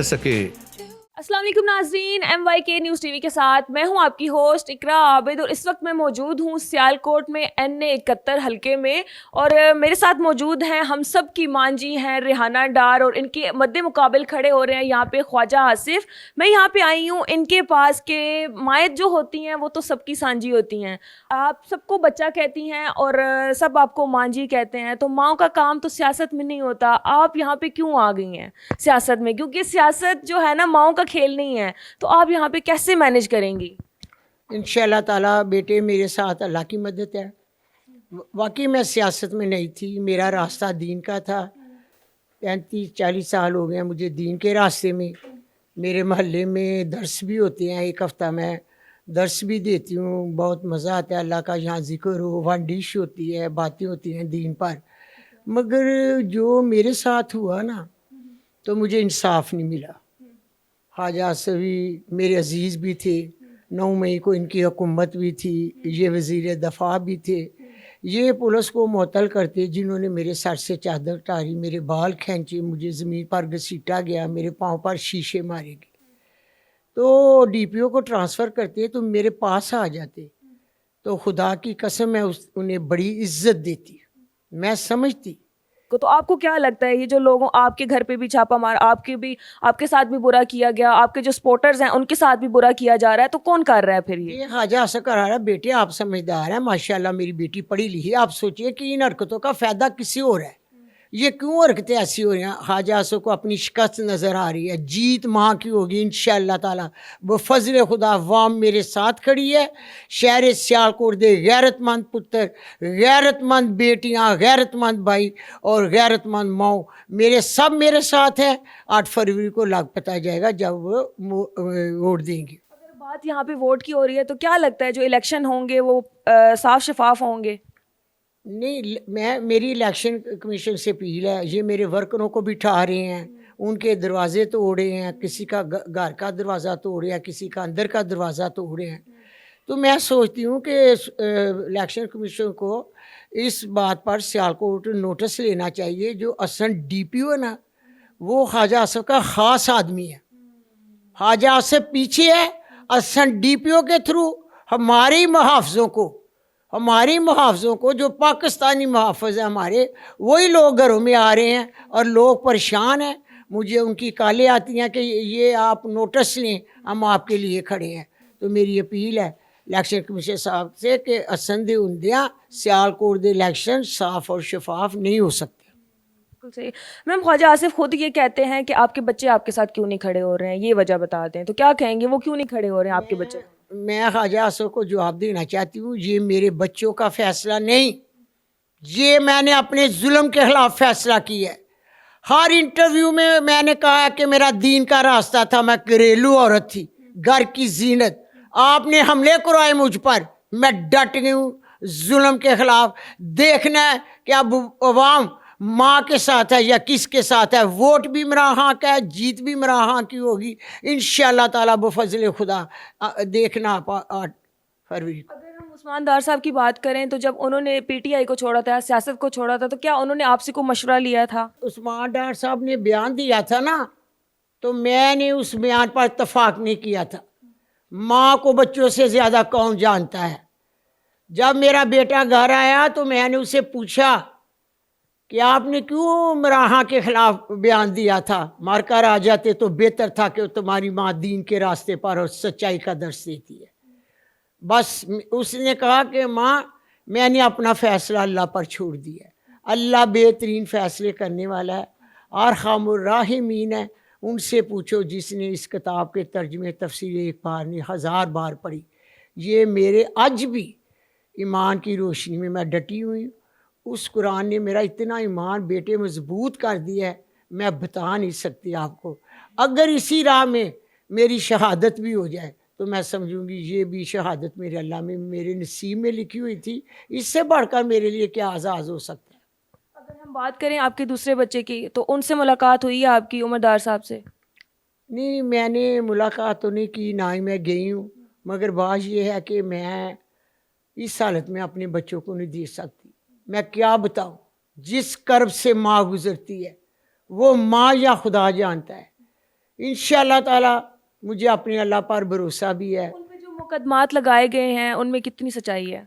सके। अस्सलाम वालेकुम नाज़रीन, MYK न्यूज़ टीवी के साथ मैं हूं आपकी होस्ट इकरा आबिद और इस वक्त मैं मौजूद हूं सियालकोट में NA 71 हलके में। और मेरे साथ मौजूद हैं हम सब की मांझी हैं रेहाना डार और इनके मद्दे मुकाबिल खड़े हो रहे हैं यहाँ पे ख्वाजा आसिफ। मैं यहाँ पे आई हूँ इनके पास के मायत जो होती हैं वो तो सबकी सांझी होती हैं। आप सबको बच्चा कहती हैं और सब आपको मांझी कहते हैं, तो माओ का काम तो सियासत में नहीं होता। आप यहाँ पे क्यों आ गई हैं सियासत में? क्योंकि सियासत जो है ना माओ का खेल नहीं है, तो आप यहाँ पे कैसे मैनेज करेंगी? इंशाअल्लाह ताला बेटे मेरे साथ अल्लाह की मदद है। वाकई मैं सियासत में नहीं थी, मेरा रास्ता दीन का था। 35-40 साल हो गए मुझे दीन के रास्ते में। मेरे महल्ले में दर्स भी होते हैं, एक हफ़्ता मैं दर्स भी देती हूँ। बहुत मज़ा आता है, अल्लाह का यहाँ ज़िक्र हो, वंडिश होती है, बातें होती हैं दीन पर। मगर जो मेरे साथ हुआ ना, तो मुझे इंसाफ नहीं मिला। ख्वाजा सभी मेरे अजीज़ भी थे, 9 मई को इनकी हुकूमत भी थी, ये वज़ीर दफ़ा भी थे। ये पुलिस को मुअत्तल करते जिन्होंने मेरे सर से चादर उतारी, मेरे बाल खींचे, मुझे ज़मीन पर घसीटा गया, मेरे पाँव पर शीशे मारे गए। तो DPO को ट्रांसफ़र करते तो मेरे पास आ जाते, तो खुदा की कसम मैं उन्हें बड़ी इज्जत देती, मैं समझती। तो आपको क्या लगता है ये जो लोगों आपके घर पे भी छापा मार, आपके साथ भी बुरा किया गया, आपके जो सपोर्टर्स हैं उनके साथ भी बुरा किया जा रहा है, तो कौन कर रहा है फिर ये? ख्वाजा ऐसा करा रहा है। बेटे आप समझदार हैं माशाल्लाह, मेरी बेटी पढ़ी लिखी है। आप सोचिए कि इन हरकतों का फ़ायदा किसी और है। ये क्यों हरकतें ऐसी हो रही हैं? ख्वाजा आसो को अपनी शिकस्त नज़र आ रही है, जीत माँ की होगी इंशाअल्लाह ताला। बफ़ज़ल खुदा वाम मेरे साथ खड़ी है। शहर सियालकोट दे गैरतमंद पुत्र, गैरतमंद बेटियाँ, गैरतमंद भाई और गैरतमंद माओ सब मेरे साथ हैं। 8 फरवरी को लाग पता जाएगा जब वो वोट देंगे। अगर बात यहाँ पे वोट की हो रही है तो क्या लगता है जो इलेक्शन होंगे वो साफ शफाफ होंगे? नहीं, मेरी इलेक्शन कमीशन से अपील है, ये मेरे वर्करों को बिठा रहे हैं, उनके दरवाजे तोड़े हैं, किसी का घर का दरवाज़ा तोड़े हैं, किसी का अंदर का दरवाज़ा तोड़े हैं। तो मैं सोचती हूँ कि इलेक्शन कमीशन को इस बात पर सियालकोट नोटिस लेना चाहिए। जो असन DPO है ना, वो ख्वाजा आसिफ का ख़ास आदमी है। ख्वाजा आसिफ पीछे है, असन DPO के थ्रू हमारी मुहाफ़िज़ों को जो पाकिस्तानी मुहाफ़िज़ हैं हमारे, वही लोग घरों में आ रहे हैं और लोग परेशान हैं। मुझे उनकी कालें आती हैं कि ये आप नोटिस लें, हम आपके लिए खड़े हैं। तो मेरी अपील है इलेक्शन कमीशन साहब से कि असंदे उन्दियाँ सियालकोट दे इलेक्शन साफ़ और शफाफ नहीं हो सकते। बिल्कुल सही। मैम ख्वाजा आसिफ खुद ये कहते हैं कि आपके बच्चे आपके साथ क्यों नहीं खड़े हो रहे हैं, ये वजह बता दें तो क्या कहेंगे, वो क्यों नहीं खड़े हो रहे हैं आपके बच्चे? मैं ख्वाजा आसिफ को जवाब देना चाहती हूँ, ये मेरे बच्चों का फ़ैसला नहीं, ये मैंने अपने जुल्म के ख़िलाफ़ फ़ैसला किया है। हर इंटरव्यू में मैंने कहा कि मेरा दीन का रास्ता था, मैं घरेलू औरत थी, घर की जीनत। आपने हमले करवाए मुझ पर, मैं डट गई हूँ जुल्म के ख़िलाफ़। देखना है कि अब अवाम माँ के साथ है या किसके साथ है। वोट भी मेरा हाँ का है, जीत भी मेरा हाँ की होगी इंशाअल्लाह ताला बफ़ज़ल खुदा। देखना आप 8 फरवरी को। अगर हम उस्मान डार साहब की बात करें तो जब उन्होंने PTI को छोड़ा था, सियासत को छोड़ा था, तो क्या उन्होंने आपसे कोई मशवरा लिया था? उस्मान डार साहब ने बयान दिया था ना, तो मैंने उस बयान पर इत्तफाक नहीं किया था। माँ को बच्चों से ज़्यादा कौन जानता है। जब मेरा बेटा घर आया तो मैंने उससे पूछा कि आपने क्यों मराहा के ख़िलाफ़ बयान दिया था, मार कर आ जाते तो बेहतर था कि तुम्हारी माँ दीन के रास्ते पर और सच्चाई का दर्स देती है। बस उसने कहा कि माँ मैंने अपना फ़ैसला अल्लाह पर छोड़ दिया है, अल्लाह बेहतरीन फ़ैसले करने वाला है और खामुर्राहिमीन है। उनसे पूछो जिसने इस किताब के तर्जुमे तफसीर एक बार नहीं 1000 बार पढ़ी। ये मेरे आज भी ईमान की रोशनी में मैं डटी हुई हूँ। उस कुरान ने मेरा इतना ईमान बेटे मजबूत कर दिया है, मैं बता नहीं सकती आपको। अगर इसी राह में मेरी शहादत भी हो जाए तो मैं समझूंगी ये भी शहादत मेरे अल्लाह में मेरे नसीब में लिखी हुई थी। इससे बढ़कर मेरे लिए क्या आज़ाज़ हो सकता है। अगर हम बात करें आपके दूसरे बच्चे की, तो उनसे मुलाकात हुई है आपकी उमर डार साहब से? नहीं, मैंने मुलाकात तो नहीं की, ना ही मैं गई हूँ। मगर बात ये है कि मैं इस हालत में अपने बच्चों को नहीं देख सकती। मैं क्या बताऊँ, जिस कर्ब से माँ गुज़रती है वो माँ या खुदा जानता है। इंशाल्लाह ताला मुझे अपने अल्लाह पर भरोसा भी है। उन पे जो मुकदमात लगाए गए हैं उनमें कितनी सच्चाई है?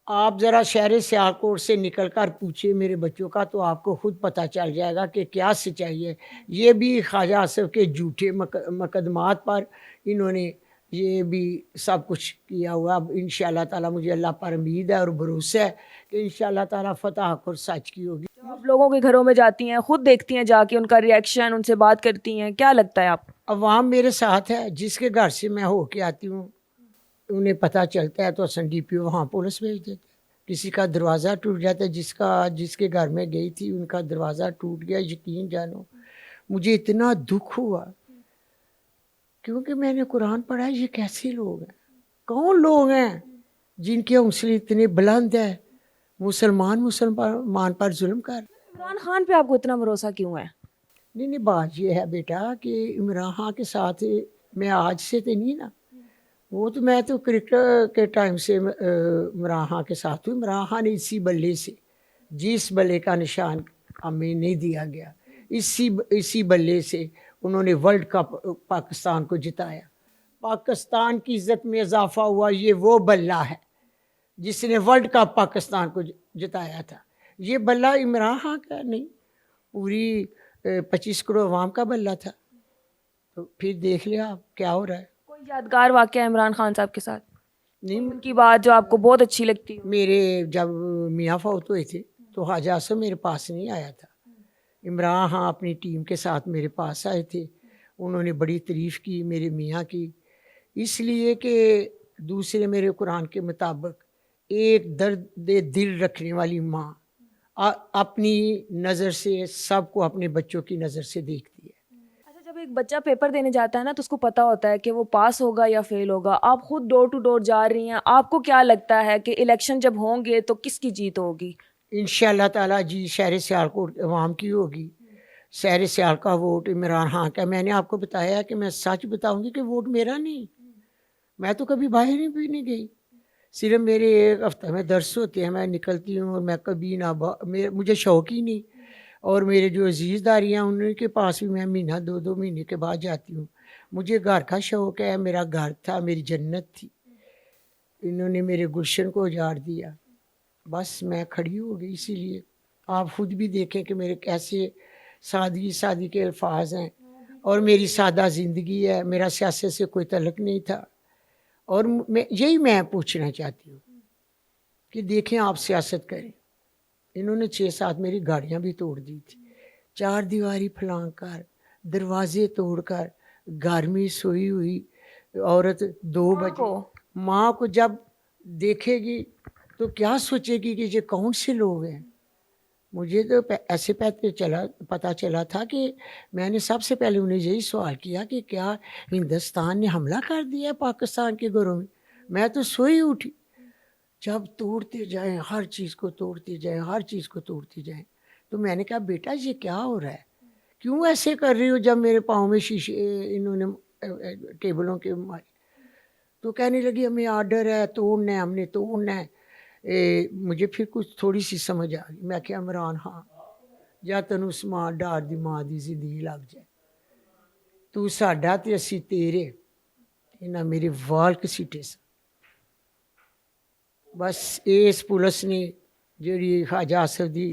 आप ज़रा शहर सियालकोट से निकल कर पूछिए मेरे बच्चों का, तो आपको खुद पता चल जाएगा कि क्या सच्चाई है। ये भी ख्वाजा आसिफ के झूठे मुकदमात पर इन्होंने ये भी सब कुछ किया हुआ। अब इंशाल्लाह ताला मुझे अल्लाह पर उम्मीद है और भरोसा है कि इंशाल्लाह ताला फतह और सच की होगी। जब आप लोगों के घरों में जाती हैं, खुद देखती हैं जाके उनका रिएक्शन, उनसे बात करती हैं, क्या लगता है आपको? अवाम मेरे साथ है, जिसके घर से मैं होके आती हूँ उन्हें पता चलता है तो असन DPO वहाँ पुलिस भेज देते हैं। किसी का दरवाज़ा टूट जाता है, जिसके घर में गई थी उनका दरवाज़ा टूट गया, यकीन जानो मुझे इतना दुख हुआ, क्योंकि मैंने कुरान पढ़ा है। ये कैसे लोग हैं, कौन लोग हैं जिनके हौसले इतने बुलंद है, मुसलमान पर जुल्म कर। इमरान खान पे आपको इतना भरोसा क्यों है? नहीं, बात ये है बेटा कि इमरान खान के साथ मैं आज से तो नहीं ना, वो तो मैं तो क्रिकेट के टाइम से इमरान खान के साथ हूँ। इमरान खान ने इसी बल्ले से, जिस बल्ले का निशान हमें नहीं दिया गया, इसी बल्ले से उन्होंने वर्ल्ड कप पाकिस्तान को जिताया। पाकिस्तान की इज्जत में इजाफा हुआ, ये वो बल्ला है जिसने वर्ल्ड कप पाकिस्तान को जिताया था। ये बल्ला इमरान खान का नहीं, पूरी 25 करोड़ अवाम का बल्ला था। तो फिर देख लिया आप क्या हो रहा है। कोई यादगार वाकया इमरान खान साहब के साथ, नहीं, उनकी बात जो आपको बहुत अच्छी लगती हो? मेरे जब मियाँ फौत हुए थे तो ख्वाजा आसिफ मेरे पास नहीं आया था। इमरान खान अपनी टीम के साथ मेरे पास आए थे, उन्होंने बड़ी तारीफ़ की मेरे मियाँ की, इसलिए कि दूसरे मेरे कुरान के मुताबिक एक दर्द दिल रखने वाली माँ अपनी नज़र से सबको अपने बच्चों की नज़र से देखती है। अच्छा, जब एक बच्चा पेपर देने जाता है ना तो उसको पता होता है कि वो पास होगा या फेल होगा। आप खुद डोर टू डोर जा रही हैं, आपको क्या लगता है कि इलेक्शन जब होंगे तो किसकी जीत होगी? इंशाल्लाह ताला जी शहर सियालकोट अवाम की होगी। शहर सियाल का वोट इमरान खान का। मैंने आपको बताया कि मैं सच बताऊंगी कि वोट मेरा नहीं, मैं तो कभी बाहर भी नहीं गई, सिर्फ मेरे एक हफ्ते में दर्स होते हैं, मैं निकलती हूँ और मैं कभी ना मुझे शौक ही नहीं। और मेरे जो अजीज़दारियाँ उनके पास भी मैं महीना 2-2 महीने के बाद जाती हूँ। मुझे घर का शौक़ है, मेरा घर था, मेरी जन्नत थी, इन्होंने मेरे गुलशन को उजाड़ दिया, बस मैं खड़ी हो गई। इसीलिए आप खुद भी देखें कि मेरे कैसे सादगी के अल्फाज हैं और मेरी सादा ज़िंदगी है, मेरा सियासत से कोई तल्लुक़ नहीं था। और मैं पूछना चाहती हूँ कि देखें आप सियासत करें, इन्होंने 6-7 मेरी गाड़ियाँ भी तोड़ दी थी, 4 दीवारी फलांग कर, दरवाजे तोड़कर, घर में सोई हुई औरत 2 बजे माँ को जब देखेगी तो क्या सोचेगी कि ये कौन से लोग हैं। मुझे तो ऐसे पता चला था कि मैंने सबसे पहले उन्हें यही सवाल किया कि क्या हिंदुस्तान ने हमला कर दिया पाकिस्तान के घरों में। मैं तो सोई उठी, जब तोड़ते जाएं हर चीज़ को तोड़ते जाएं, हर चीज़ को तोड़ते जाएं, तो मैंने कहा बेटा ये क्या हो रहा है, क्यों ऐसे कर रही हो। जब मेरे पाँव में शीशे इन्होंने टेबलों के मारे, तो कहने लगी हमें आर्डर है, तोड़ना है, हमने तोड़ना है। मुझे फिर कुछ थोड़ी सी समझ आ गई। मैं क्या इमरान हाँ ਜਾਂ ਤੈਨੂੰ ਸਮਾਨ ਡਾਰ ਦੀ ਮਾਂ ਦੀ ਜ਼ਿੰਦਗੀ ਲੱਗ ਜਾਏ, ਤੂੰ ਸਾਡਾ ਤੇ ਅਸੀਂ ਤੇਰੇ। ਇਹਨਾਂ ਮੇਰੇ ਵਾਲ ਘਸੀਟੇ ਸਨ। ਬਸ ਇਸ ਪੁਲਿਸ ਨੇ ਜਿਹੜੀ ख्वाजा आसिफ ਦੀ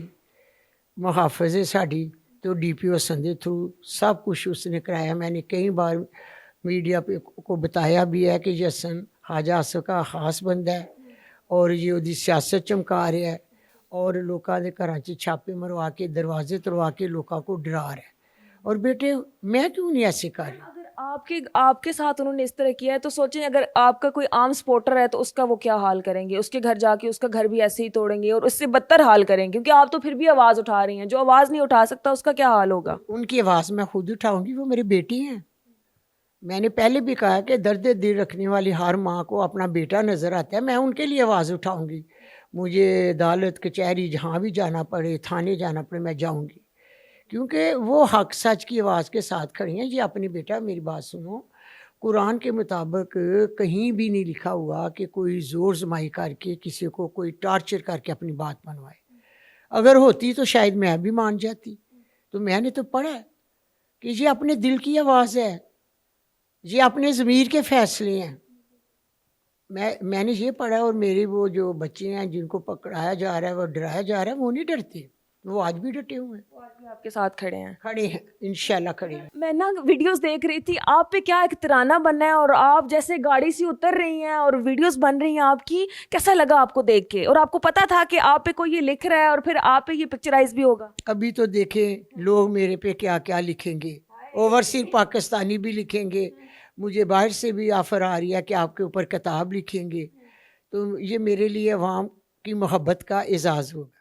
मुहाफ़िज़ है साड़ी, तो DPO संधे थ्रू सब कुछ उसने कराया। मैंने कई बार मीडिया पे को बताया भी है कि ये हसन ख्वाजा आसिफ का ख़ास बंदा है और ये उसकी सियासत चमका रहा है और लोगों के घर च छापे मरवा के दरवाजे तोड़वा के लोगों को डरा रहा है। और बेटे मैं क्यों नहीं ऐसे कर रही। अगर आपके साथ उन्होंने इस तरह किया है तो सोचें अगर आपका कोई आम सपोर्टर है तो उसका वो क्या हाल करेंगे, उसके घर जाके उसका घर भी ऐसे ही तोड़ेंगे और उससे बदतर हाल करेंगे, क्योंकि आप तो फिर भी आवाज़ उठा रही हैं। जो आवाज़ नहीं उठा सकता उसका क्या हाल होगा। उनकी आवाज़ मैं खुद उठाऊंगी, वो मेरी बेटी हैं। मैंने पहले भी कहा कि दर्द दिल रखने वाली हर माँ को अपना बेटा नज़र आता है, मैं उनके लिए आवाज़ उठाऊंगी। मुझे अदालत कचहरी जहाँ भी जाना पड़े, थाने जाना पड़े, मैं जाऊंगी, क्योंकि वो हक सच की आवाज़ के साथ खड़ी हैं। ये अपनी बेटा मेरी बात सुनो, कुरान के मुताबिक कहीं भी नहीं लिखा हुआ कि कोई ज़ोर जमाई करके किसी को कोई टार्चर करके अपनी बात मनवाए। अगर होती तो शायद मैं भी मान जाती। तो मैंने तो पढ़ा है کہ یہ اپنے دل کی آواز ہے، یہ اپنے ضمیر کے فیصلے ہیں. میں نے یہ پڑھا، اور میری وہ جو بچے ہیں جن کو پکڑایا جا رہا ہے، وہ ڈرایا جا رہا ہے، وہ نہیں ڈرتے، وہ آج بھی ڈٹے ہوئے ہیں، وہ آج بھی آپ کے ساتھ کھڑے ہیں. کھڑے ہیں، انشاءاللہ کھڑے ہیں. میں نا ویڈیوز دیکھ رہی تھی، آپ پہ کیا ایک ترانہ بننا ہے، اور آپ جیسے گاڑی سے اتر رہی ہیں اور ویڈیوز بن رہی ہیں آپ کی، کیسا لگا آپ کو دیکھ کے؟ اور آپ کو پتا تھا کہ آپ پہ کوئی یہ لکھ رہا ہے اور پھر آپ پہ یہ پکچرائز بھی ہوگا؟ ابھی تو دیکھیں لوگ میرے پہ کیا کیا لکھیں گے، اوورسیز پاکستانی بھی لکھیں گے، مجھے باہر سے بھی آفر آ رہی ہے کہ آپ کے اوپر کتاب لکھیں گے. تو یہ میرے لیے عوام کی محبت کا اعزاز ہوگا.